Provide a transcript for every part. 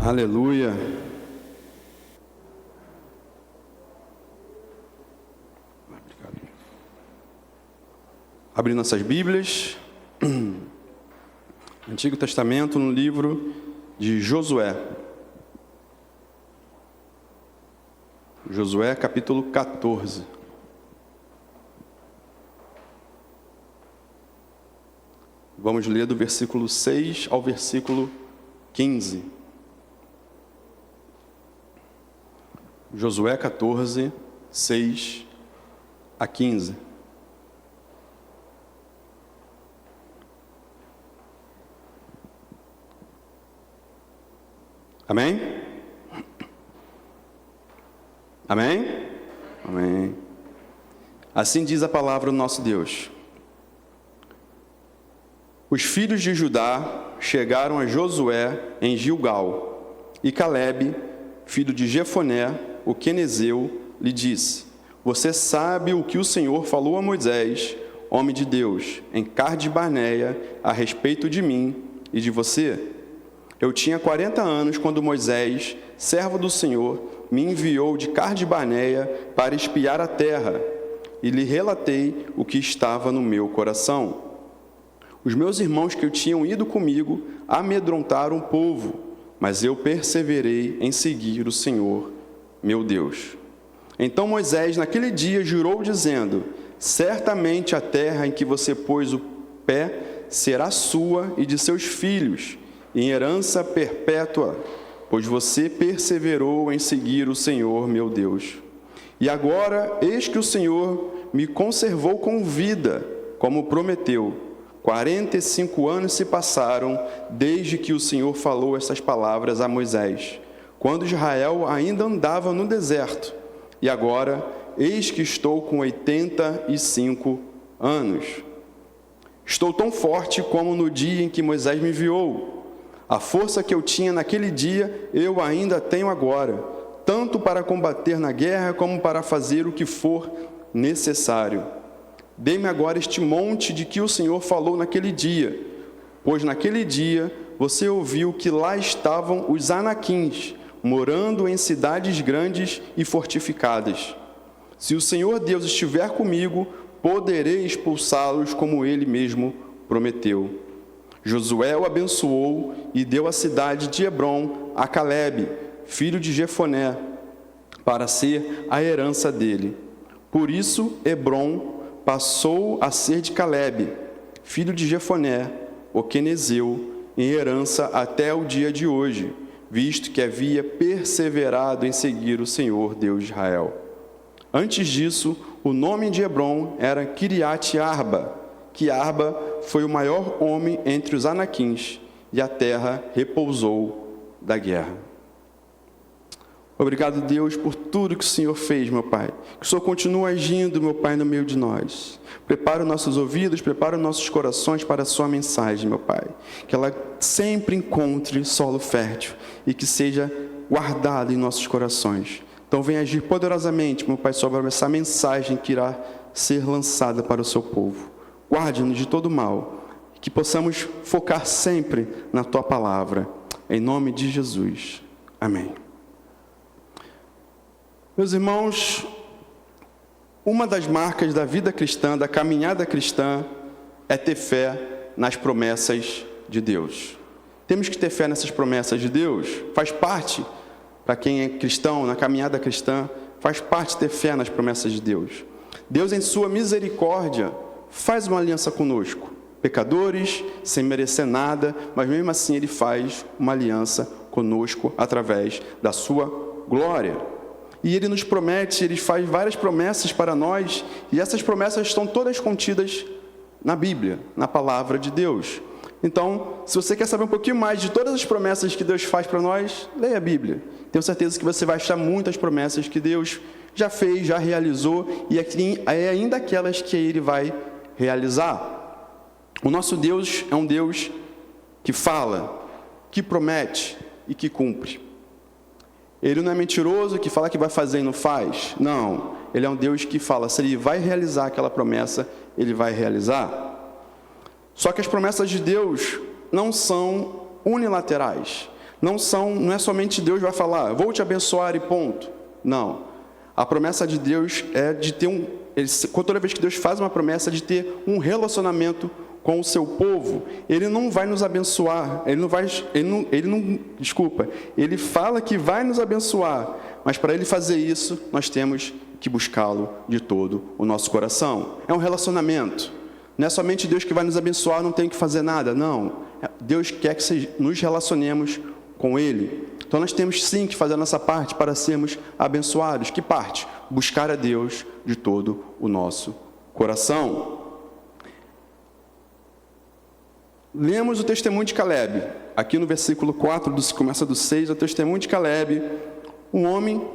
Aleluia. Abrir nossas Bíblias, Antigo Testamento, no livro de Josué. Josué, capítulo 14. Vamos ler do versículo 6 ao versículo 15. Josué 14, 6 a 15. Amém? Amém? Amém. Assim diz a palavra do nosso Deus. Os filhos de Judá chegaram a Josué em Gilgal, e Calebe, filho de Jefoné, o quenezeu, lhe disse: Você sabe o que o Senhor falou a Moisés, homem de Deus, em Cades-Barneia, a respeito de mim e de você? Eu tinha 40 anos quando Moisés, servo do Senhor, me enviou de Cades-Barneia para espiar a terra, e lhe relatei o que estava no meu coração. Os meus irmãos que tinham ido comigo amedrontaram o povo, mas eu perseverei em seguir o Senhor, meu Deus. Então Moisés, naquele dia, jurou, dizendo: Certamente a terra em que você pôs o pé será sua e de seus filhos, em herança perpétua, pois você perseverou em seguir o Senhor, meu Deus. E agora, eis que o Senhor me conservou com vida, como prometeu. 45 anos se passaram desde que o Senhor falou essas palavras a Moisés, quando Israel ainda andava no deserto. E agora, eis que estou com 85 anos. Estou tão forte como no dia em que Moisés me enviou. A força que eu tinha naquele dia, eu ainda tenho agora, tanto para combater na guerra como para fazer o que for necessário. Dê-me agora este monte de que o Senhor falou naquele dia, pois naquele dia você ouviu que lá estavam os anaquins, morando em cidades grandes e fortificadas. Se o Senhor Deus estiver comigo, poderei expulsá-los como Ele mesmo prometeu. Josué o abençoou e deu a cidade de Hebrom a Calebe, filho de Jefoné, para ser a herança dele. Por isso, Hebrom passou a ser de Calebe, filho de Jefoné, o quenezeu, em herança até o dia de hoje, visto que havia perseverado em seguir o Senhor, Deus de Israel. Antes disso, o nome de Hebrom era Quiriate-Arba, que Arba foi o maior homem entre os anaquins, e a terra repousou da guerra. Obrigado, Deus, por tudo que o Senhor fez, meu Pai. Que o Senhor continue agindo, meu Pai, no meio de nós. Prepara os nossos ouvidos, prepara os nossos corações para a sua mensagem, meu Pai. Que ela sempre encontre solo fértil e que seja guardada em nossos corações. Então venha agir poderosamente, meu Pai, sobre essa mensagem que irá ser lançada para o seu povo. Guarde-nos de todo mal, que possamos focar sempre na Tua Palavra, em nome de Jesus. Amém. Meus irmãos, uma das marcas da vida cristã, da caminhada cristã, é ter fé nas promessas de Deus. Temos que ter fé nessas promessas de Deus, faz parte, para quem é cristão, na caminhada cristã, faz parte ter fé nas promessas de Deus. Deus, em sua misericórdia, faz uma aliança conosco, pecadores, sem merecer nada, mas mesmo assim Ele faz uma aliança conosco através da sua glória. E Ele nos promete, Ele faz várias promessas para nós, e essas promessas estão todas contidas na Bíblia, na Palavra de Deus. Então, se você quer saber um pouquinho mais de todas as promessas que Deus faz para nós, leia a Bíblia. Tenho certeza que você vai achar muitas promessas que Deus já fez, já realizou, e ainda aquelas que Ele vai realizar. O nosso Deus é um Deus que fala, que promete e que cumpre. Ele não é mentiroso, que fala que vai fazer e não faz. Não, Ele é um Deus que fala, se Ele vai realizar aquela promessa, Ele vai realizar. Só que as promessas de Deus não são unilaterais. não é somente Deus vai falar, vou te abençoar e ponto. Não. A promessa de Deus é de ter toda vez que Deus faz uma promessa, de ter um relacionamento com o seu povo. Ele não vai nos abençoar, ele fala que vai nos abençoar, mas para ele fazer isso, nós temos que buscá-lo de todo o nosso coração. É um relacionamento. Não é somente Deus que vai nos abençoar, não tem que fazer nada, não. Deus quer que nos relacionemos com Ele. Então nós temos sim que fazer a nossa parte para sermos abençoados. Que parte? Buscar a Deus de todo o nosso coração. Lemos o testemunho de Caleb. Aqui no versículo 4, começa do 6, o testemunho de Caleb. Um homem,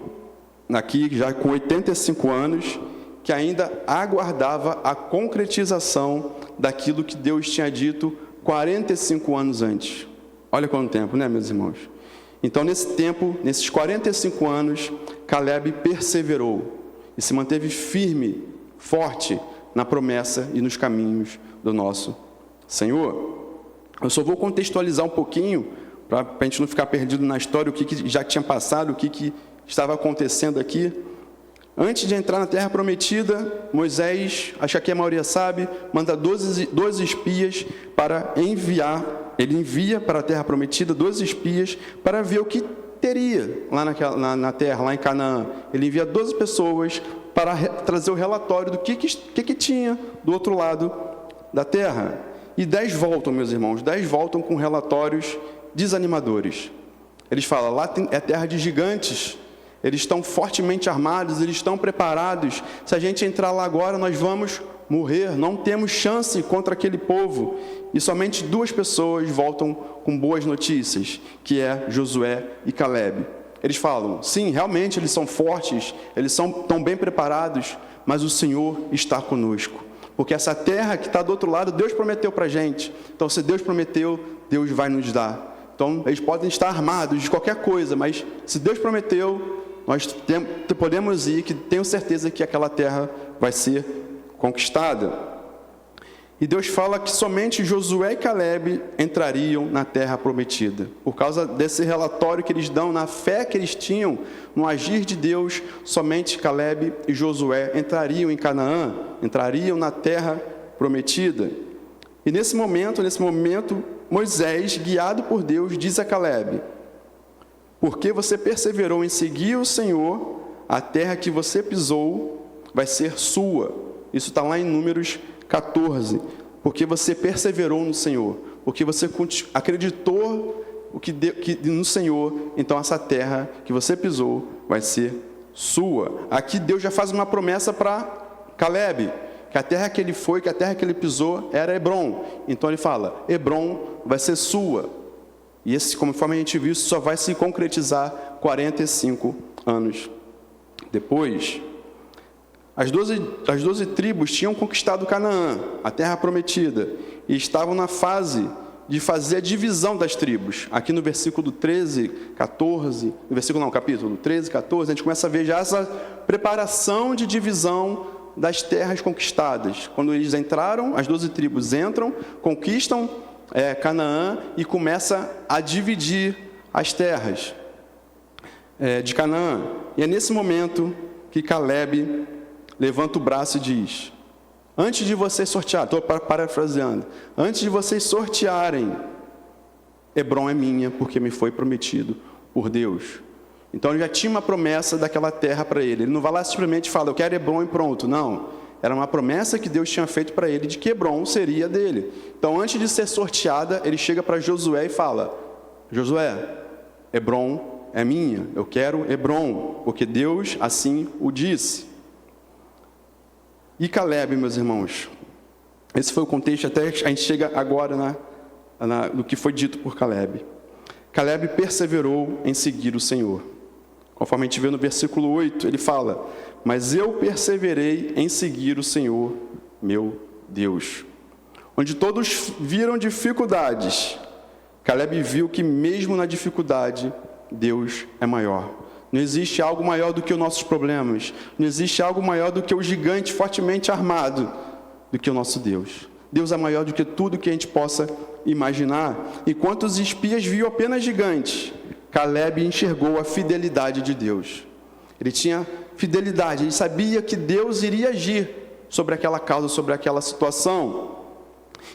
aqui já com 85 anos, que ainda aguardava a concretização daquilo que Deus tinha dito 45 anos antes. Olha quanto tempo, né, meus irmãos? Então, nesse tempo, nesses 45 anos, Caleb perseverou e se manteve firme, forte na promessa e nos caminhos do nosso Senhor. Eu só vou contextualizar um pouquinho, para a gente não ficar perdido na história, o que já tinha passado, o que estava acontecendo aqui. Antes de entrar na terra prometida, Moisés, acho que aqui a maioria sabe, manda 12 espias para enviar. Ele envia para a terra prometida 12 espias para ver o que teria lá na terra, lá em Canaã. Ele envia 12 pessoas para trazer o relatório do que tinha do outro lado da terra. E 10 voltam, meus irmãos, 10 voltam com relatórios desanimadores. Eles falam, lá é terra de gigantes, eles estão fortemente armados, eles estão preparados. Se a gente entrar lá agora, nós vamos morrer, não temos chance contra aquele povo. E somente 2 pessoas voltam com boas notícias, que é Josué e Caleb. Eles falam, sim, realmente eles são fortes, eles estão bem preparados, mas o Senhor está conosco. Porque essa terra que está do outro lado, Deus prometeu para a gente. Então, se Deus prometeu, Deus vai nos dar. Então, eles podem estar armados de qualquer coisa, mas se Deus prometeu, nós podemos ir, que tenho certeza que aquela terra vai ser conquistada. E Deus fala que somente Josué e Caleb entrariam na terra prometida. Por causa desse relatório que eles dão, na fé que eles tinham, no agir de Deus, somente Caleb e Josué entrariam em Canaã, entrariam na terra prometida. E nesse momento, Moisés, guiado por Deus, diz a Caleb, porque você perseverou em seguir o Senhor, a terra que você pisou vai ser sua. Isso está lá em Números 14. Porque você perseverou no Senhor, porque você acreditou no Senhor, então essa terra que você pisou vai ser sua. Aqui Deus já faz uma promessa para Caleb, que a terra que ele foi, que a terra que ele pisou era Hebrom. Então ele fala, Hebrom vai ser sua. E conforme a gente viu, isso só vai se concretizar 45 anos depois. As 12 tribos tinham conquistado Canaã, a terra prometida, e estavam na fase de fazer a divisão das tribos. Aqui no versículo 13, 14, capítulo 13, 14, a gente começa a ver já essa preparação de divisão das terras conquistadas. Quando eles entraram, as 12 tribos entram, conquistam Canaã e começa a dividir as terras de Canaã. E é nesse momento que Caleb levanta o braço e diz, antes de vocês sortear, estou parafraseando, antes de vocês sortearem, Hebrom é minha, porque me foi prometido por Deus. Então ele já tinha uma promessa daquela terra para ele. Ele não vai lá simplesmente falar, eu quero Hebrom e pronto. Não, era uma promessa que Deus tinha feito para ele de que Hebrom seria dele. Então antes de ser sorteada, ele chega para Josué e fala, Josué, Hebrom é minha, eu quero Hebrom, porque Deus assim o disse. E Caleb, meus irmãos, esse foi o contexto, até a gente chega agora no que foi dito por Caleb. Caleb perseverou em seguir o Senhor. Conforme a gente vê no versículo 8, ele fala, mas eu perseverei em seguir o Senhor, meu Deus. Onde todos viram dificuldades, Caleb viu que mesmo na dificuldade, Deus é maior. Não existe algo maior do que os nossos problemas. Não existe algo maior do que o gigante fortemente armado do que o nosso Deus. Deus é maior do que tudo que a gente possa imaginar. Enquanto os espias viam apenas gigantes, Calebe enxergou a fidelidade de Deus. Ele tinha fidelidade, ele sabia que Deus iria agir sobre aquela causa, sobre aquela situação.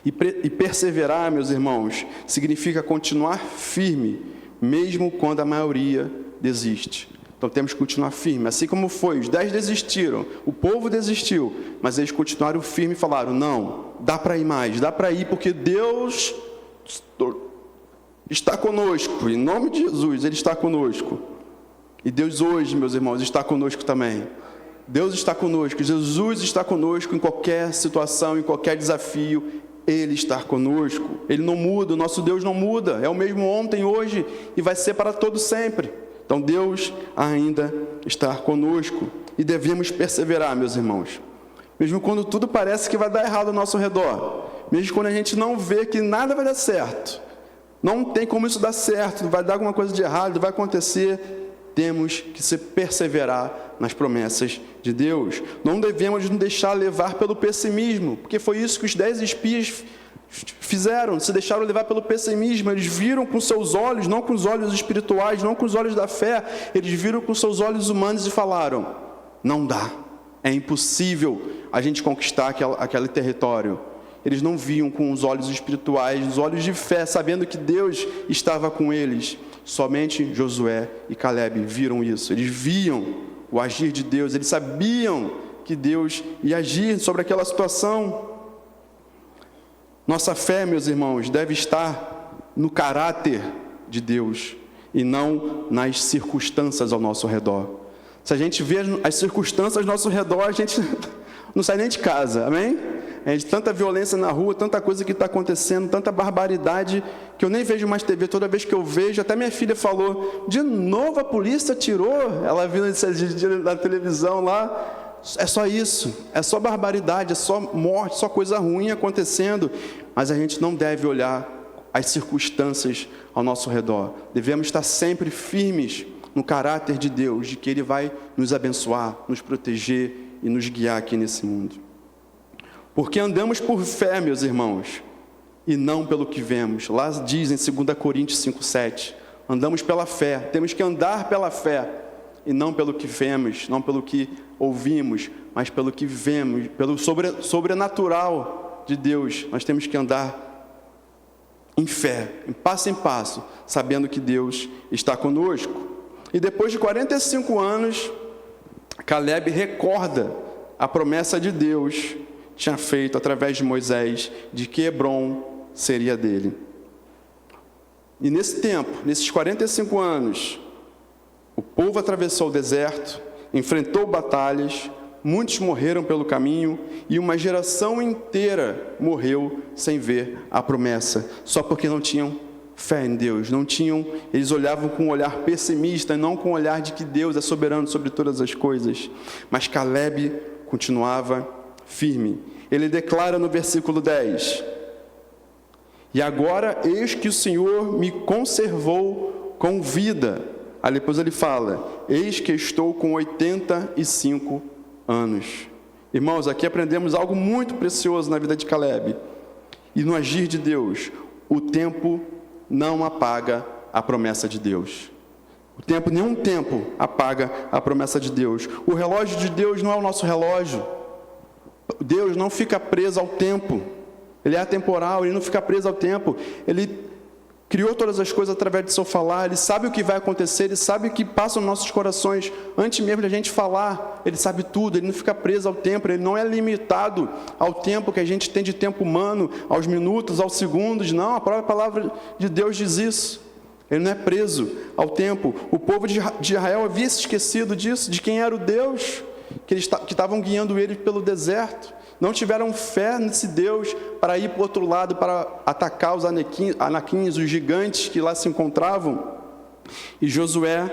E perseverar, meus irmãos, significa continuar firme, mesmo quando a maioria desiste. Então temos que continuar firme, assim como foi, os 10 desistiram, o povo desistiu, mas eles continuaram firmes e falaram, não, dá para ir mais, dá para ir, porque Deus está conosco, em nome de Jesus, Ele está conosco. E Deus hoje, meus irmãos, está conosco também. Deus está conosco, Jesus está conosco em qualquer situação, em qualquer desafio, Ele está conosco. Ele não muda, o nosso Deus não muda, é o mesmo ontem, hoje e vai ser para todo sempre. Então Deus ainda está conosco e devemos perseverar, meus irmãos. Mesmo quando tudo parece que vai dar errado ao nosso redor, mesmo quando a gente não vê que nada vai dar certo, não tem como isso dar certo, vai dar alguma coisa de errado, vai acontecer, temos que se perseverar nas promessas de Deus. Não devemos nos deixar levar pelo pessimismo, porque foi isso que os 10 espias fizeram, se deixaram levar pelo pessimismo. Eles viram com seus olhos, não com os olhos espirituais, não com os olhos da fé, eles viram com seus olhos humanos e falaram, não dá, é impossível a gente conquistar aquele território. Eles não viam com os olhos espirituais, os olhos de fé, sabendo que Deus estava com eles. Somente Josué e Calebe viram isso, eles viam o agir de Deus, eles sabiam que Deus ia agir sobre aquela situação. Nossa fé, meus irmãos, deve estar no caráter de Deus e não nas circunstâncias ao nosso redor. Se a gente vê as circunstâncias ao nosso redor, a gente não sai nem de casa, amém? Tanta violência na rua, tanta coisa que está acontecendo, tanta barbaridade, que eu nem vejo mais TV. Toda vez que eu vejo, até minha filha falou, de novo a polícia atirou, ela viu na televisão lá. É só isso, é só barbaridade, é só morte, só coisa ruim acontecendo. Mas a gente não deve olhar as circunstâncias ao nosso redor. Devemos estar sempre firmes no caráter de Deus, de que Ele vai nos abençoar, nos proteger e nos guiar aqui nesse mundo. Porque andamos por fé, meus irmãos, e não pelo que vemos. Lá diz em 2 Coríntios 5:7, andamos pela fé, temos que andar pela fé, e não pelo que vemos, não pelo que ouvimos, mas pelo que vemos, pelo sobrenatural de Deus. Nós temos que andar em fé, em passo, sabendo que Deus está conosco. E depois de 45 anos, Calebe recorda a promessa de Deus tinha feito através de Moisés, de que Hebrom seria dele. E nesse tempo, nesses 45 anos, o povo atravessou o deserto, enfrentou batalhas, muitos morreram pelo caminho e uma geração inteira morreu sem ver a promessa, só porque não tinham fé em Deus, eles olhavam com um olhar pessimista, não com o olhar de que Deus é soberano sobre todas as coisas. Mas Calebe continuava firme. Ele declara no versículo 10, e agora eis que o Senhor me conservou com vida. Aí depois ele fala, eis que estou com 85 anos. Irmãos, aqui aprendemos algo muito precioso na vida de Calebe. E no agir de Deus, o tempo não apaga a promessa de Deus. Nenhum tempo apaga a promessa de Deus. O relógio de Deus não é o nosso relógio. Deus não fica preso ao tempo. Ele é atemporal, Ele não fica preso ao tempo. Ele criou todas as coisas através do seu falar. Ele sabe o que vai acontecer, Ele sabe o que passa nos nossos corações. Antes mesmo de a gente falar, Ele sabe tudo. Ele não fica preso ao tempo, Ele não é limitado ao tempo que a gente tem de tempo humano, aos minutos, aos segundos. Não, a própria palavra de Deus diz isso. Ele não é preso ao tempo. O povo de Israel havia se esquecido disso, de quem era o Deus que estavam guiando eles pelo deserto. Não tiveram fé nesse Deus para ir para o outro lado, para atacar os anaquins, os gigantes que lá se encontravam. E Josué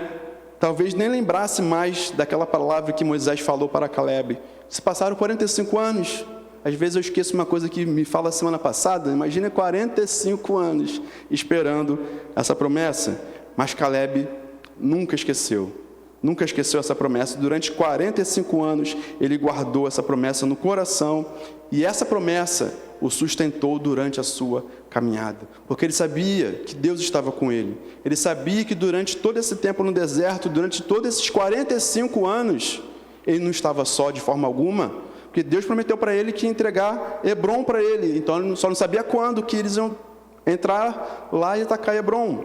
talvez nem lembrasse mais daquela palavra que Moisés falou para Calebe. Se passaram 45 anos. Às vezes eu esqueço uma coisa que me fala semana passada. Imagina 45 anos esperando essa promessa. Mas Calebe nunca esqueceu essa promessa. Durante 45 anos, ele guardou essa promessa no coração. E essa promessa o sustentou durante a sua caminhada, porque ele sabia que Deus estava com ele. Ele sabia que durante todo esse tempo no deserto, durante todos esses 45 anos, ele não estava só de forma alguma, porque Deus prometeu para ele que ia entregar Hebrom para ele, então ele só não sabia quando que eles iam entrar lá e atacar Hebrom.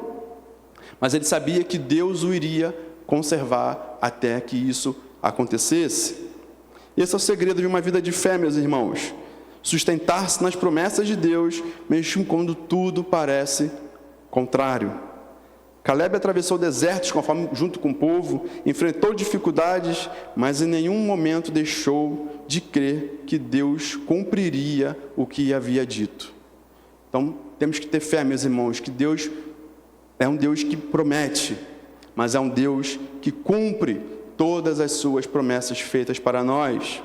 Mas ele sabia que Deus o iria conservar até que isso acontecesse. Esse é o segredo de uma vida de fé, meus irmãos. Sustentar-se nas promessas de Deus, mesmo quando tudo parece contrário. Caleb atravessou desertos junto com o povo, enfrentou dificuldades, mas em nenhum momento deixou de crer que Deus cumpriria o que havia dito. Então, temos que ter fé, meus irmãos, que Deus é um Deus que promete, mas é um Deus que cumpre todas as suas promessas feitas para nós.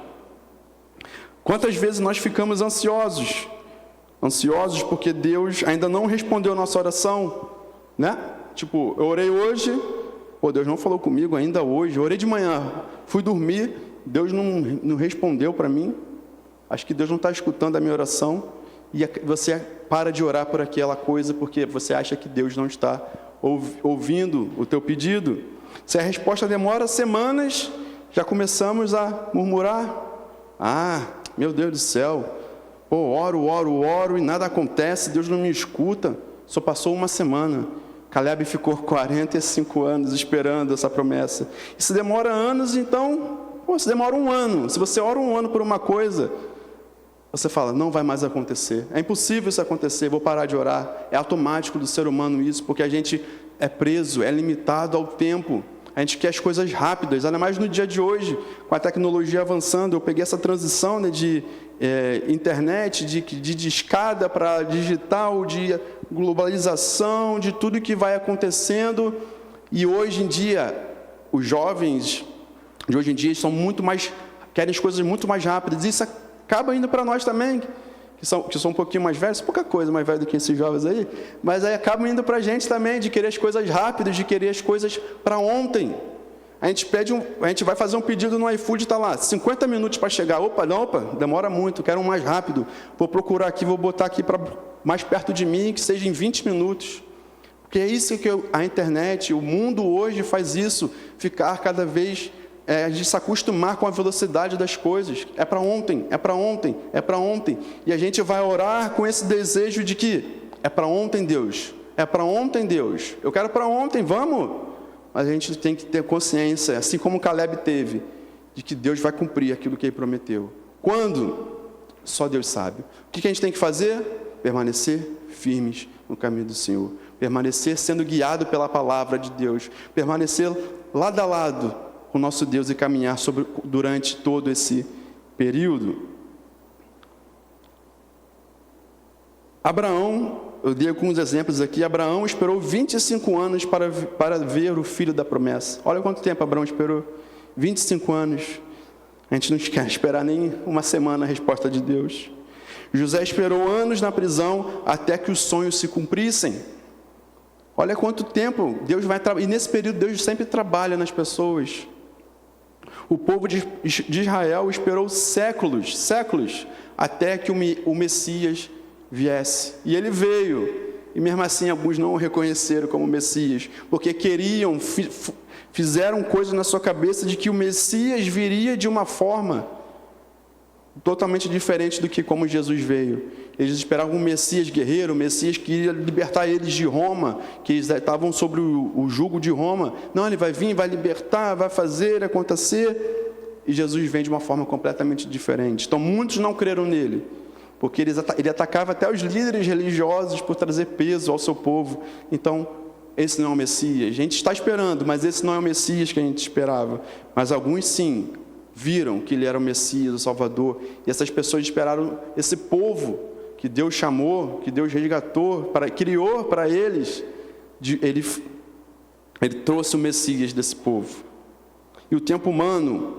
Quantas vezes nós ficamos ansiosos porque Deus ainda não respondeu a nossa oração, né? Tipo, eu orei hoje, Deus não falou comigo ainda hoje, eu orei de manhã, fui dormir, Deus não respondeu para mim, acho que Deus não está escutando a minha oração, e você para de orar por aquela coisa, porque você acha que Deus não está ouvindo o teu pedido. Se a resposta demora semanas, já começamos a murmurar, meu Deus do céu, oro e nada acontece, Deus não me escuta, só passou uma semana. Caleb ficou 45 anos esperando essa promessa. E se demora anos, então, se demora um ano, se você ora um ano por uma coisa, você fala, não vai mais acontecer, é impossível isso acontecer, vou parar de orar. É automático do ser humano isso, porque a gente é preso, é limitado ao tempo. A gente quer as coisas rápidas, ainda mais no dia de hoje, com a tecnologia avançando. Eu peguei essa transição, de internet, de escada para digital, de globalização, de tudo que vai acontecendo. E hoje em dia, os jovens de hoje em dia querem as coisas muito mais rápidas. Isso acaba indo para nós também, que são um pouquinho mais velhos, pouca coisa mais velho do que esses jovens aí, mas aí acabam indo para a gente também, de querer as coisas rápidas, de querer as coisas para ontem. A gente vai fazer um pedido no iFood, está lá, 50 minutos para chegar, demora muito, quero um mais rápido, vou procurar aqui, vou botar aqui mais perto de mim, que seja em 20 minutos, porque é isso que a internet, o mundo hoje faz isso, ficar cada vez... a gente se acostumar com a velocidade das coisas, é para ontem, e a gente vai orar com esse desejo de que é para ontem, Deus, eu quero para ontem, vamos, mas a gente tem que ter consciência, assim como Caleb teve, de que Deus vai cumprir aquilo que ele prometeu. Quando? Só Deus sabe. O que a gente tem que fazer? Permanecer firmes no caminho do Senhor, permanecer sendo guiado pela palavra de Deus, permanecer lado a lado com o nosso Deus e caminhar durante todo esse período. Abraão, eu dei alguns exemplos aqui, Abraão esperou 25 anos para ver o filho da promessa. Olha quanto tempo Abraão esperou, 25 anos. A gente não quer esperar nem uma semana a resposta de Deus. José esperou anos na prisão até que os sonhos se cumprissem. Olha quanto tempo Deus vai trabalhar, e nesse período Deus sempre trabalha nas pessoas. O povo de Israel esperou séculos, até que o Messias viesse. E ele veio, e mesmo assim alguns não o reconheceram como Messias, porque fizeram coisas na sua cabeça de que o Messias viria de uma forma totalmente diferente do que como Jesus veio. Eles esperavam um Messias guerreiro, um Messias que iria libertar eles de Roma, que eles estavam sobre o jugo de Roma. Não, ele vai vir, vai libertar, vai fazer acontecer. E Jesus vem de uma forma completamente diferente. Então muitos não creram nele, porque ele atacava até os líderes religiosos por trazer peso ao seu povo. Então, esse não é o Messias. A gente está esperando, mas esse não é o Messias que a gente esperava. Mas alguns sim viram que ele era o Messias, o Salvador, e essas pessoas esperaram esse povo que Deus chamou, que Deus resgatou, criou para eles, ele trouxe o Messias desse povo. E o tempo humano,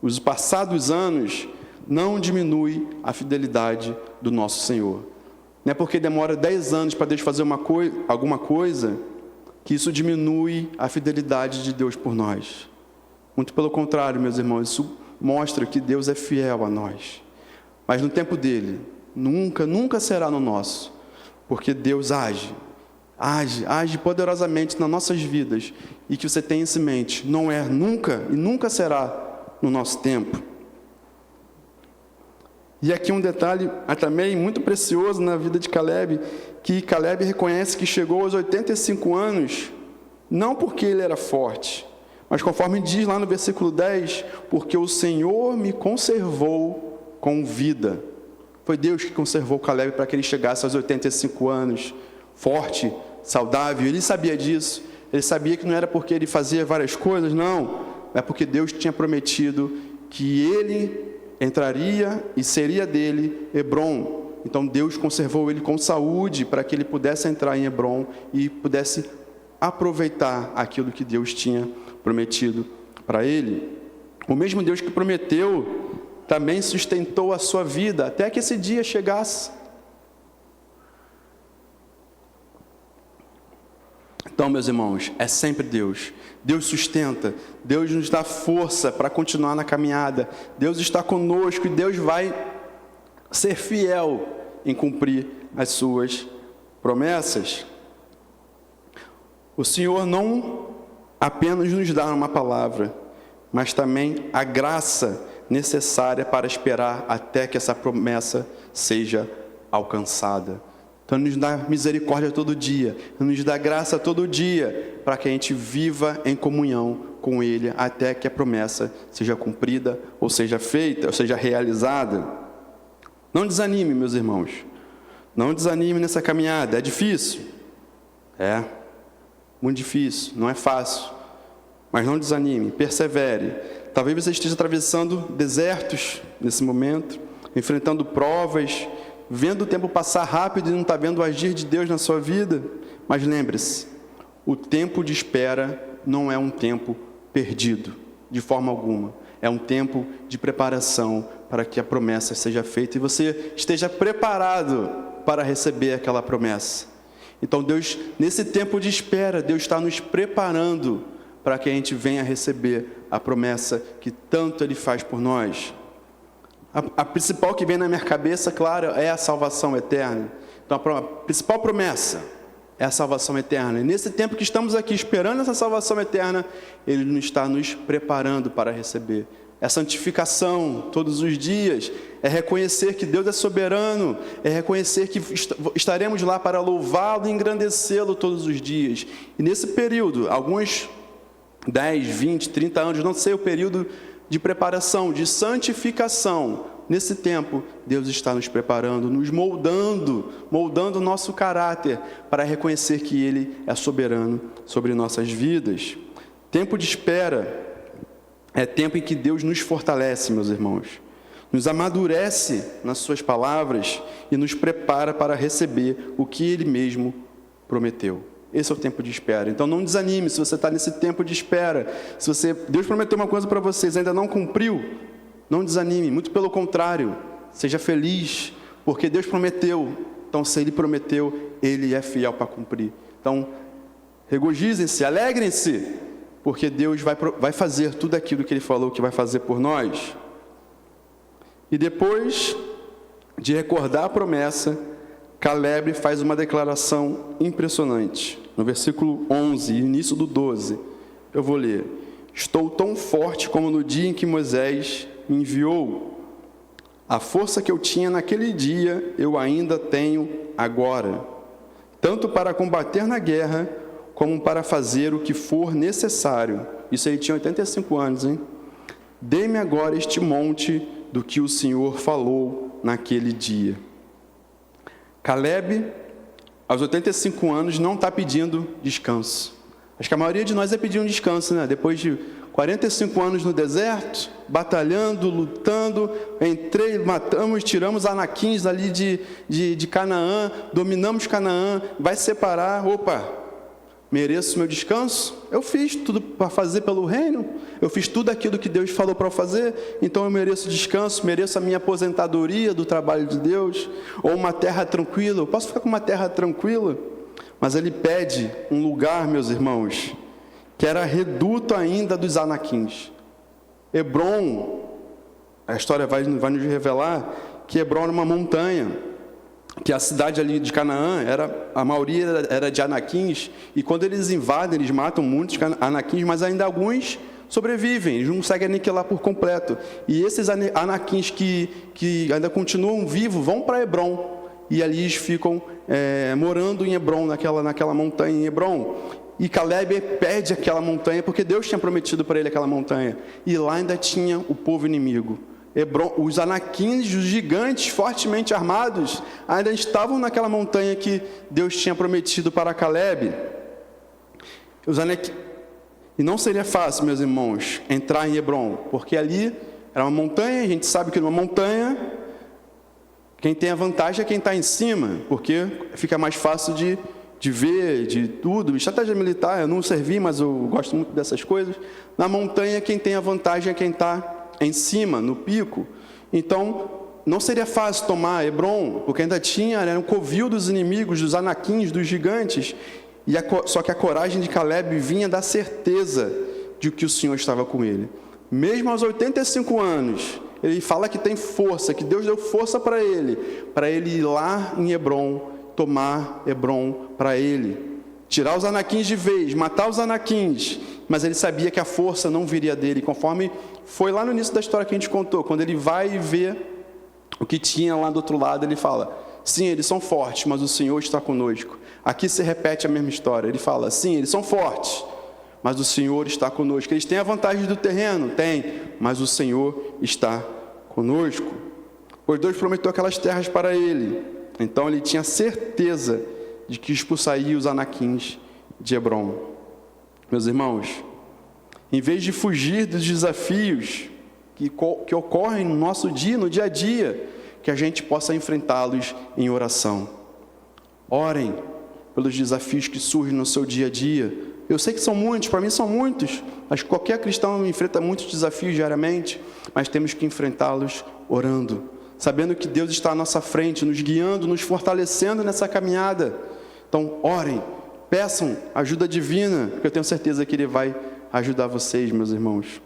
os passados anos, não diminui a fidelidade do nosso Senhor. Não é porque demora 10 anos para Deus fazer alguma coisa, que isso diminui a fidelidade de Deus por nós. Muito pelo contrário, meus irmãos, isso mostra que Deus é fiel a nós. Mas no tempo dele, nunca será no nosso, porque Deus age poderosamente nas nossas vidas, e que você tenha isso em mente, não é nunca e nunca será no nosso tempo. E aqui um detalhe também muito precioso na vida de Caleb, que Caleb reconhece que chegou aos 85 anos, não porque ele era forte, mas conforme diz lá no versículo 10, porque o Senhor me conservou com vida. Foi Deus que conservou Caleb para que ele chegasse aos 85 anos, forte, saudável. Ele sabia disso, ele sabia que não era porque ele fazia várias coisas, não, é porque Deus tinha prometido que ele entraria e seria dele Hebrom. Então Deus conservou ele com saúde para que ele pudesse entrar em Hebrom e pudesse aproveitar aquilo que Deus tinha prometido para ele. O mesmo Deus que prometeu também sustentou a sua vida até que esse dia chegasse. Então, meus irmãos, é sempre Deus. Deus sustenta, Deus nos dá força para continuar na caminhada. Deus está conosco e Deus vai ser fiel em cumprir as suas promessas. O Senhor não apenas nos dá uma palavra, mas também a graça necessária para esperar até que essa promessa seja alcançada. Então, nos dá misericórdia todo dia, nos dá graça todo dia, para que a gente viva em comunhão com Ele, até que a promessa seja cumprida, ou seja feita, ou seja realizada. Não desanime, meus irmãos, não desanime nessa caminhada, é difícil, muito difícil, não é fácil, mas não desanime, persevere. Talvez você esteja atravessando desertos nesse momento, enfrentando provas, vendo o tempo passar rápido e não está vendo o agir de Deus na sua vida. Mas lembre-se, o tempo de espera não é um tempo perdido, de forma alguma. É um tempo de preparação para que a promessa seja feita e você esteja preparado para receber aquela promessa. Então Deus, nesse tempo de espera, Deus está nos preparando para que a gente venha receber a promessa que tanto Ele faz por nós. A principal que vem na minha cabeça, claro, é a salvação eterna. Então, a principal promessa é a salvação eterna. E nesse tempo que estamos aqui esperando essa salvação eterna, Ele está nos preparando para receber. É santificação todos os dias, é reconhecer que Deus é soberano, é reconhecer que estaremos lá para louvá-lo e engrandecê-lo todos os dias. E nesse período, alguns 10, 20, 30 anos, não sei o período de preparação, de santificação. Nesse tempo, Deus está nos preparando, nos moldando o nosso caráter para reconhecer que Ele é soberano sobre nossas vidas. Tempo de espera é tempo em que Deus nos fortalece, meus irmãos, nos amadurece nas suas palavras e nos prepara para receber o que Ele mesmo prometeu. Esse é o tempo de espera. Então não desanime se você está nesse tempo de espera. Deus prometeu uma coisa para vocês, ainda não cumpriu, não desanime, muito pelo contrário, seja feliz, porque Deus prometeu. Então se Ele prometeu, Ele é fiel para cumprir. Então regozijem-se, alegrem-se, porque Deus vai fazer tudo aquilo que Ele falou que vai fazer por nós. E depois de recordar a promessa, Caleb faz uma declaração impressionante. No versículo 11, início do 12, eu vou ler. Estou tão forte como no dia em que Moisés me enviou. A força que eu tinha naquele dia, eu ainda tenho agora, tanto para combater na guerra, como para fazer o que for necessário. Isso ele tinha 85 anos, hein? Dê-me agora este monte do que o Senhor falou naquele dia. Caleb, aos 85 anos, não está pedindo descanso. Acho que a maioria de nós é pedir um descanso, né? Depois de 45 anos no deserto, batalhando, lutando, matamos, tiramos anaquins ali de Canaã, dominamos Canaã, vai separar, mereço meu descanso? Eu fiz tudo para fazer pelo reino, eu fiz tudo aquilo que Deus falou para eu fazer, então eu mereço descanso, mereço a minha aposentadoria do trabalho de Deus, ou uma terra tranquila. Eu posso ficar com uma terra tranquila? Mas ele pede um lugar, meus irmãos, que era reduto ainda dos anaquins. Hebrom, a história vai nos revelar que Hebrom era uma montanha, que a cidade ali de Canaã, a maioria era de Anaquins, e quando eles invadem, eles matam muitos Anaquins, mas ainda alguns sobrevivem, eles não conseguem aniquilar por completo. E esses Anaquins que ainda continuam vivos, vão para Hebrom, e ali eles ficam morando em Hebrom, naquela montanha em Hebrom. E Caleb perde aquela montanha, porque Deus tinha prometido para ele aquela montanha, e lá ainda tinha o povo inimigo. Hebrom, os Anaquins, os gigantes fortemente armados, ainda estavam naquela montanha que Deus tinha prometido para Caleb. E não seria fácil, meus irmãos, entrar em Hebrom, porque ali era uma montanha, a gente sabe que numa montanha, quem tem a vantagem é quem está em cima, porque fica mais fácil de ver, de tudo. Estratégia militar, eu não servi, mas eu gosto muito dessas coisas. Na montanha, quem tem a vantagem é quem está em cima, no pico. Então, não seria fácil tomar Hebrom, porque ainda era um covil dos inimigos, dos Anaquins, dos gigantes. Só que a coragem de Caleb vinha da certeza de que o Senhor estava com ele. Mesmo aos 85 anos, ele fala que tem força, que Deus deu força para ele ir lá em Hebrom, tomar Hebrom para ele. Tirar os Anaquins de vez, matar os Anaquins, mas ele sabia que a força não viria dele, conforme foi lá no início da história que a gente contou, quando ele vai ver o que tinha lá do outro lado, ele fala, sim, eles são fortes, mas o Senhor está conosco. Aqui se repete a mesma história, ele fala, sim, eles são fortes, mas o Senhor está conosco. Eles têm a vantagem do terreno? Tem, mas o Senhor está conosco. Pois Deus prometeu aquelas terras para ele, então ele tinha certeza de que expulsaria os Anaquins de Hebrom. Meus irmãos, em vez de fugir dos desafios que ocorrem no nosso dia, no dia a dia, que a gente possa enfrentá-los em oração. Orem pelos desafios que surgem no seu dia a dia. Eu sei que são muitos, para mim são muitos, mas qualquer cristão enfrenta muitos desafios diariamente, mas temos que enfrentá-los orando, sabendo que Deus está à nossa frente, nos guiando, nos fortalecendo nessa caminhada. Então, orem, peçam ajuda divina, porque eu tenho certeza que Ele vai ajudar vocês, meus irmãos.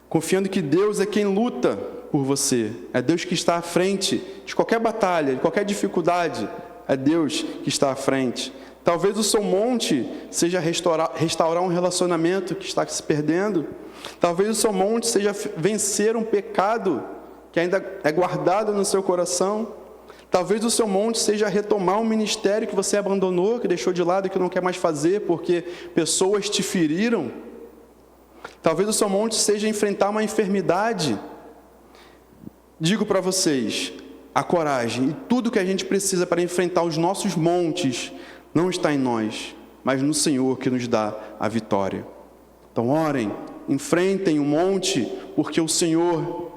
Confiando que Deus é quem luta por você, é Deus que está à frente de qualquer batalha, de qualquer dificuldade, é Deus que está à frente. Talvez o seu monte seja restaurar um relacionamento que está se perdendo. Talvez o seu monte seja vencer um pecado que ainda é guardado no seu coração. Talvez o seu monte seja retomar um ministério que você abandonou, que deixou de lado e que não quer mais fazer porque pessoas te feriram. Talvez o seu monte seja enfrentar uma enfermidade. Digo para vocês, a coragem e tudo que a gente precisa para enfrentar os nossos montes não está em nós, mas no Senhor que nos dá a vitória. Então orem, enfrentem o monte, porque o Senhor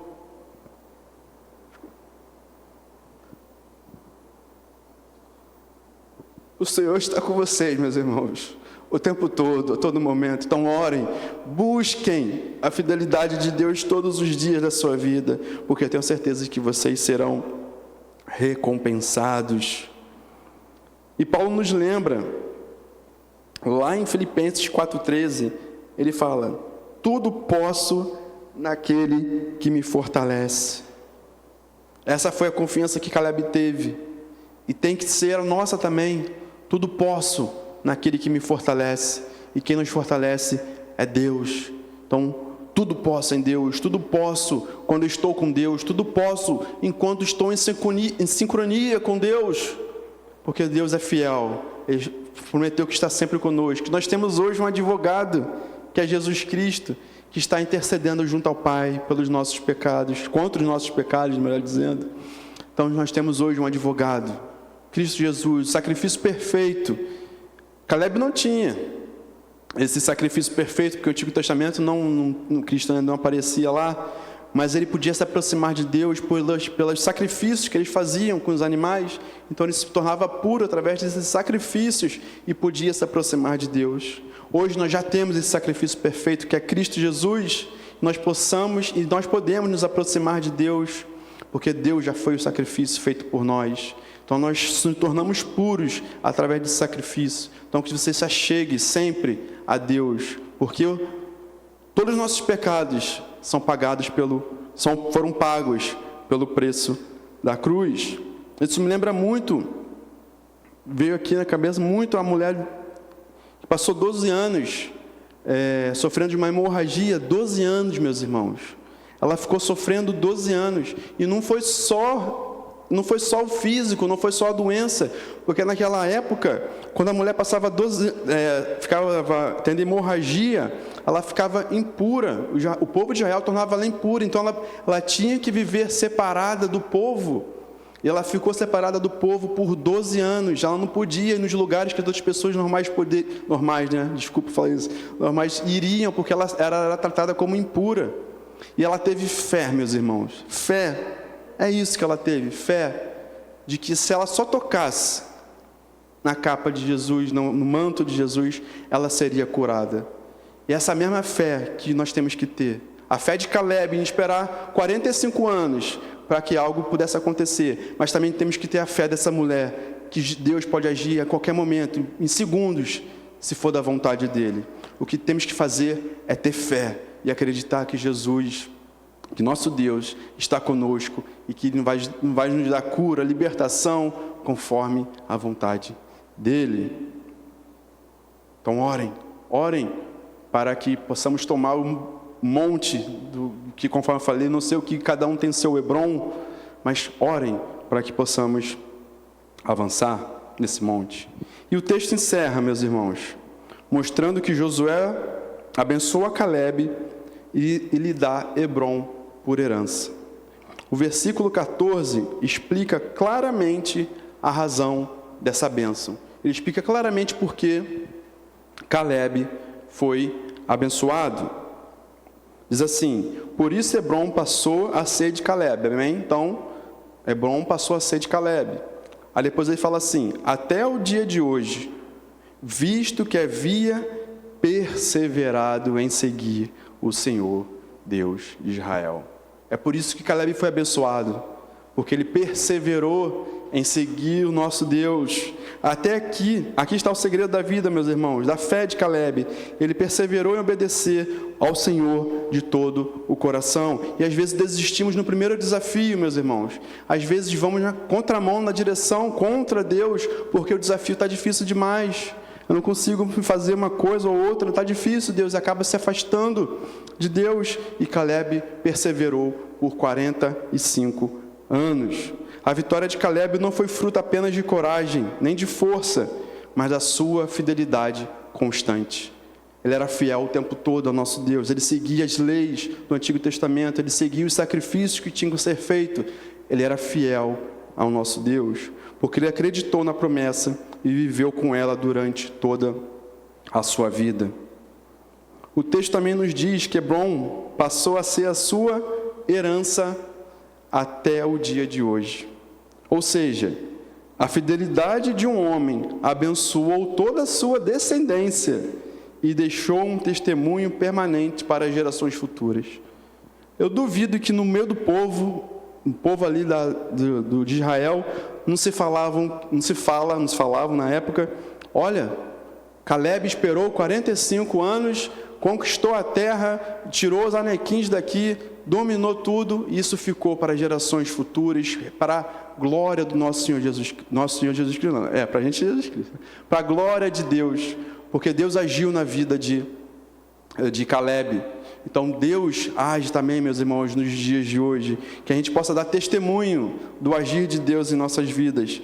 está com vocês, meus irmãos, o tempo todo, a todo momento. Então orem, busquem a fidelidade de Deus todos os dias da sua vida, porque eu tenho certeza de que vocês serão recompensados. E Paulo nos lembra, lá em Filipenses 4,13, ele fala, tudo posso naquele que me fortalece. Essa foi a confiança que Caleb teve, e tem que ser a nossa também. Tudo posso naquele que me fortalece, e quem nos fortalece é Deus. Então, tudo posso em Deus, tudo posso quando estou com Deus, tudo posso enquanto estou em sincronia com Deus, porque Deus é fiel, Ele prometeu que está sempre conosco. Nós temos hoje um advogado, que é Jesus Cristo, que está intercedendo junto ao Pai pelos nossos pecados, contra os nossos pecados, melhor dizendo. Então nós temos hoje um advogado, Cristo Jesus, sacrifício perfeito. Caleb não tinha esse sacrifício perfeito, porque o Antigo Testamento Cristo ainda não aparecia lá, mas ele podia se aproximar de Deus pelos sacrifícios que eles faziam com os animais. Então ele se tornava puro através desses sacrifícios e podia se aproximar de Deus. Hoje nós já temos esse sacrifício perfeito, que é Cristo Jesus. Nós podemos nos aproximar de Deus, porque Deus já foi o sacrifício feito por nós. Então nós nos tornamos puros através desse sacrifício. Então que você se achegue sempre a Deus, porque todos os nossos pecados foram pagos pelo preço da cruz. Isso me lembra muito, veio aqui na cabeça muito a mulher que passou 12 anos sofrendo de uma hemorragia, 12 anos, meus irmãos. Ela ficou sofrendo 12 anos, e não foi só o físico, não foi só a doença, porque naquela época, quando a mulher passava ficava tendo hemorragia, ela ficava impura, o povo de Israel tornava ela impura, então ela tinha que viver separada do povo, e ela ficou separada do povo por 12 anos, ela não podia ir nos lugares que as outras pessoas normais iriam, porque ela era tratada como impura, e ela teve fé, meus irmãos, fé. É isso que ela teve, fé, de que se ela só tocasse na capa de Jesus, no manto de Jesus, ela seria curada. E essa mesma fé que nós temos que ter, a fé de Caleb em esperar 45 anos para que algo pudesse acontecer, mas também temos que ter a fé dessa mulher, que Deus pode agir a qualquer momento, em segundos, se for da vontade dEle. O que temos que fazer é ter fé e acreditar que Jesus, que nosso Deus está conosco e que Ele vai nos dar cura, libertação, conforme a vontade dEle. Então orem para que possamos tomar um monte, que conforme eu falei, não sei o que cada um tem seu Hebron, mas orem para que possamos avançar nesse monte. E o texto encerra, meus irmãos, mostrando que Josué abençoa Caleb e lhe dá Hebron por herança. O versículo 14 explica claramente a razão dessa bênção. Ele explica claramente por que Caleb foi abençoado. Diz assim: por isso Hebron passou a ser de Caleb. Amém? Então, Hebron passou a ser de Caleb. Aí depois ele fala assim: até o dia de hoje, visto que havia perseverado em seguir o Senhor, Deus de Israel. É por isso que Caleb foi abençoado, porque ele perseverou em seguir o nosso Deus. Até aqui está o segredo da vida, meus irmãos, da fé de Caleb. Ele perseverou em obedecer ao Senhor de todo o coração. E às vezes desistimos no primeiro desafio, meus irmãos. Às vezes vamos na contramão, na direção contra Deus, porque o desafio está difícil demais. Eu não consigo fazer uma coisa ou outra, está difícil, Deus acaba se afastando de Deus. E Caleb perseverou por 45 anos. A vitória de Caleb não foi fruto apenas de coragem, nem de força, mas da sua fidelidade constante. Ele era fiel o tempo todo ao nosso Deus, ele seguia as leis do Antigo Testamento, ele seguia os sacrifícios que tinham que ser feitos. Ele era fiel ao nosso Deus, porque ele acreditou na promessa e viveu com ela durante toda a sua vida. O texto também nos diz que Hebron passou a ser a sua herança até o dia de hoje. Ou seja, a fidelidade de um homem abençoou toda a sua descendência e deixou um testemunho permanente para as gerações futuras. Eu duvido que no meio do povo, o povo ali de Israel, não se falavam na época: olha, Caleb esperou 45 anos, conquistou a terra, tirou os anequins daqui, dominou tudo, e isso ficou para gerações futuras, para a glória do nosso Senhor Jesus Cristo, não, para a gente Jesus Cristo, para a glória de Deus, porque Deus agiu na vida de Caleb. Então Deus age também, meus irmãos, nos dias de hoje, que a gente possa dar testemunho do agir de Deus em nossas vidas.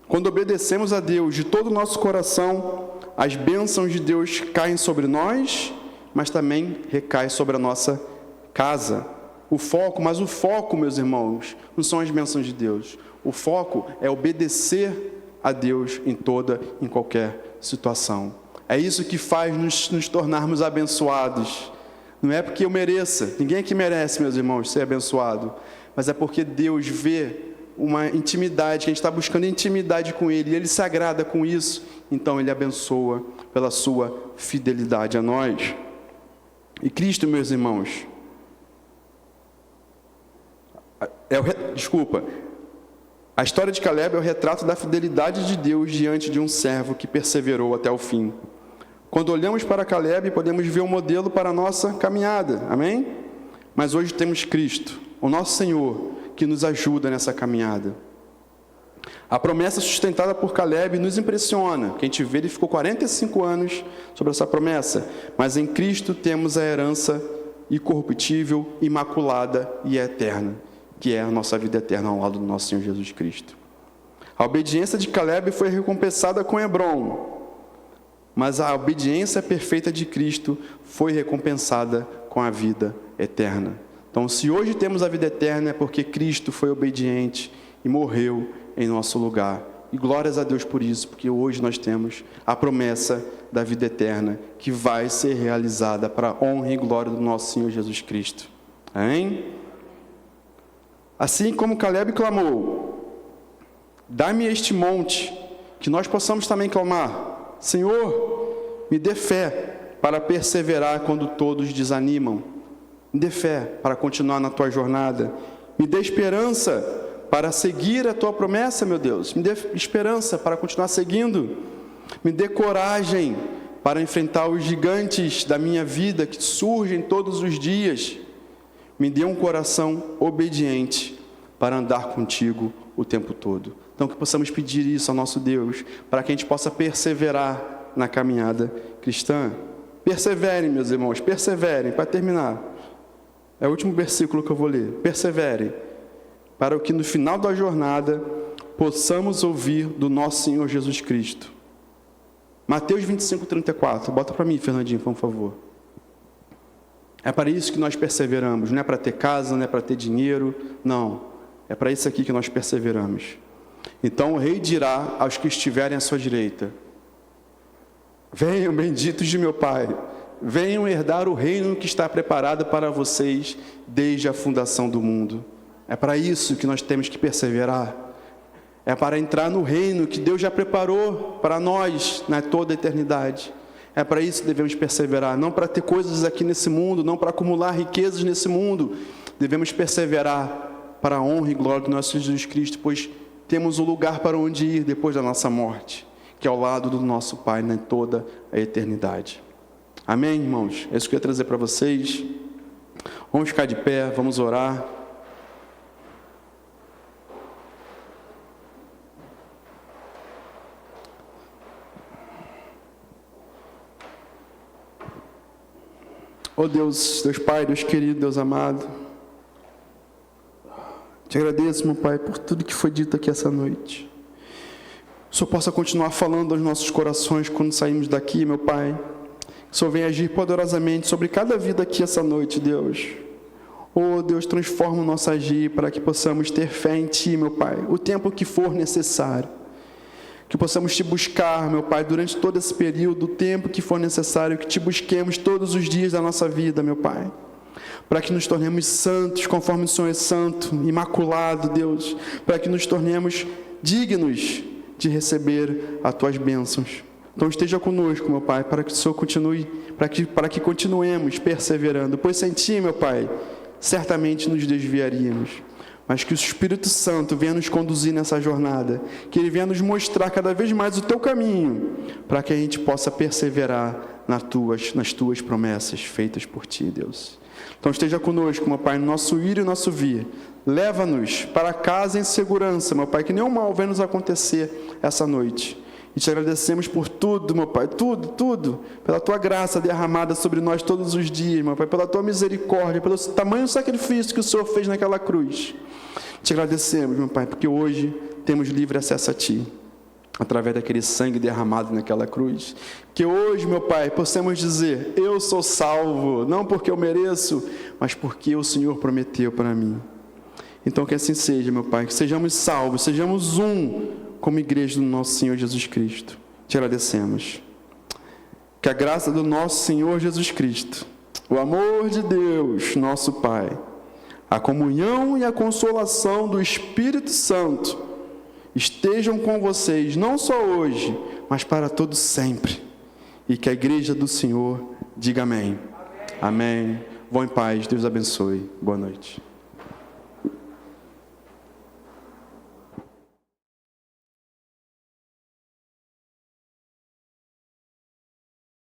Quando obedecemos a Deus de todo o nosso coração, as bênçãos de Deus caem sobre nós, mas também recai sobre a nossa casa. O foco, meus irmãos, não são as bênçãos de Deus. O foco é obedecer a Deus em qualquer situação. É isso que faz nos tornarmos abençoados. Não é porque eu mereça, ninguém aqui merece, meus irmãos, ser abençoado, mas é porque Deus vê uma intimidade, que a gente está buscando intimidade com Ele, e Ele se agrada com isso, então Ele abençoa pela sua fidelidade a nós. E Cristo, meus irmãos, a história de Caleb é o retrato da fidelidade de Deus diante de um servo que perseverou até o fim. Quando olhamos para Caleb, podemos ver um modelo para a nossa caminhada, amém? Mas hoje temos Cristo, o nosso Senhor, que nos ajuda nessa caminhada. A promessa sustentada por Caleb nos impressiona. Quem te vê, ele ficou 45 anos sobre essa promessa. Mas em Cristo temos a herança incorruptível, imaculada e eterna, que é a nossa vida eterna ao lado do nosso Senhor Jesus Cristo. A obediência de Caleb foi recompensada com Hebrom, mas a obediência perfeita de Cristo foi recompensada com a vida eterna. Então, se hoje temos a vida eterna, é porque Cristo foi obediente e morreu em nosso lugar. E glórias a Deus por isso, porque hoje nós temos a promessa da vida eterna, que vai ser realizada para a honra e glória do nosso Senhor Jesus Cristo. Amém? Assim como Caleb clamou, dá-me este monte, que nós possamos também clamar, Senhor, me dê fé para perseverar quando todos desanimam. Me dê fé para continuar na tua jornada. Me dê esperança para seguir a tua promessa, meu Deus. Me dê esperança para continuar seguindo. Me dê coragem para enfrentar os gigantes da minha vida que surgem todos os dias. Me dê um coração obediente para andar contigo o tempo todo. Então, que possamos pedir isso ao nosso Deus, para que a gente possa perseverar na caminhada cristã. Perseverem, meus irmãos, perseverem. Para terminar, é o último versículo que eu vou ler. Perseverem, para que no final da jornada possamos ouvir do nosso Senhor Jesus Cristo. Mateus 25:34. Bota para mim, Fernandinho, por favor. É para isso que nós perseveramos. Não é para ter casa, não é para ter dinheiro. Não. É para isso aqui que nós perseveramos. Então o rei dirá aos que estiverem à sua direita: venham, benditos de meu Pai, venham herdar o reino que está preparado para vocês desde a fundação do mundo. É para isso que nós temos que perseverar. É para entrar no reino que Deus já preparou para nós na toda a eternidade. É para isso que devemos perseverar. Não para ter coisas aqui nesse mundo, não para acumular riquezas nesse mundo. Devemos perseverar para a honra e glória do nosso Jesus Cristo, pois temos um lugar para onde ir depois da nossa morte, que é ao lado do nosso Pai em toda a eternidade. Amém, irmãos? É isso que eu ia trazer para vocês. Vamos ficar de pé, vamos orar. Oh Deus, Deus Pai, Deus querido, Deus amado, te agradeço, meu Pai, por tudo que foi dito aqui essa noite. Que o Senhor possa continuar falando aos nossos corações quando saímos daqui, meu Pai. Que o Senhor venha agir poderosamente sobre cada vida aqui essa noite, Deus. Oh Deus, transforma o nosso agir para que possamos ter fé em Ti, meu Pai, o tempo que for necessário. Que possamos Te buscar, meu Pai, durante todo esse período, o tempo que for necessário, que Te busquemos todos os dias da nossa vida, meu Pai. Para que nos tornemos santos, conforme o Senhor é santo, imaculado, Deus. Para que nos tornemos dignos de receber as Tuas bênçãos. Então esteja conosco, meu Pai, para que o Senhor continue, para que continuemos perseverando. Pois sem Ti, meu Pai, certamente nos desviaríamos. Mas que o Espírito Santo venha nos conduzir nessa jornada, que Ele venha nos mostrar cada vez mais o Teu caminho, para que a gente possa perseverar nas Tuas promessas feitas por Ti, Deus. Então esteja conosco, meu Pai, no nosso ir e no nosso vir. Leva-nos para casa em segurança, meu Pai, que nenhum mal venha nos acontecer essa noite. E Te agradecemos por tudo, meu Pai, tudo, pela Tua graça derramada sobre nós todos os dias, meu Pai, pela Tua misericórdia, pelo tamanho sacrifício que o Senhor fez naquela cruz. Te agradecemos, meu Pai, porque hoje temos livre acesso a Ti, através daquele sangue derramado naquela cruz. Que hoje, meu Pai, possamos dizer: eu sou salvo, não porque eu mereço, mas porque o Senhor prometeu para mim. Então que assim seja, meu Pai, que sejamos salvos, sejamos como igreja do nosso Senhor Jesus Cristo. Te agradecemos. Que a graça do nosso Senhor Jesus Cristo, o amor de Deus, nosso Pai, a comunhão e a consolação do Espírito Santo estejam com vocês, não só hoje, mas para todos sempre. E que a igreja do Senhor diga amém. Amém. Vão em paz. Deus abençoe. Boa noite.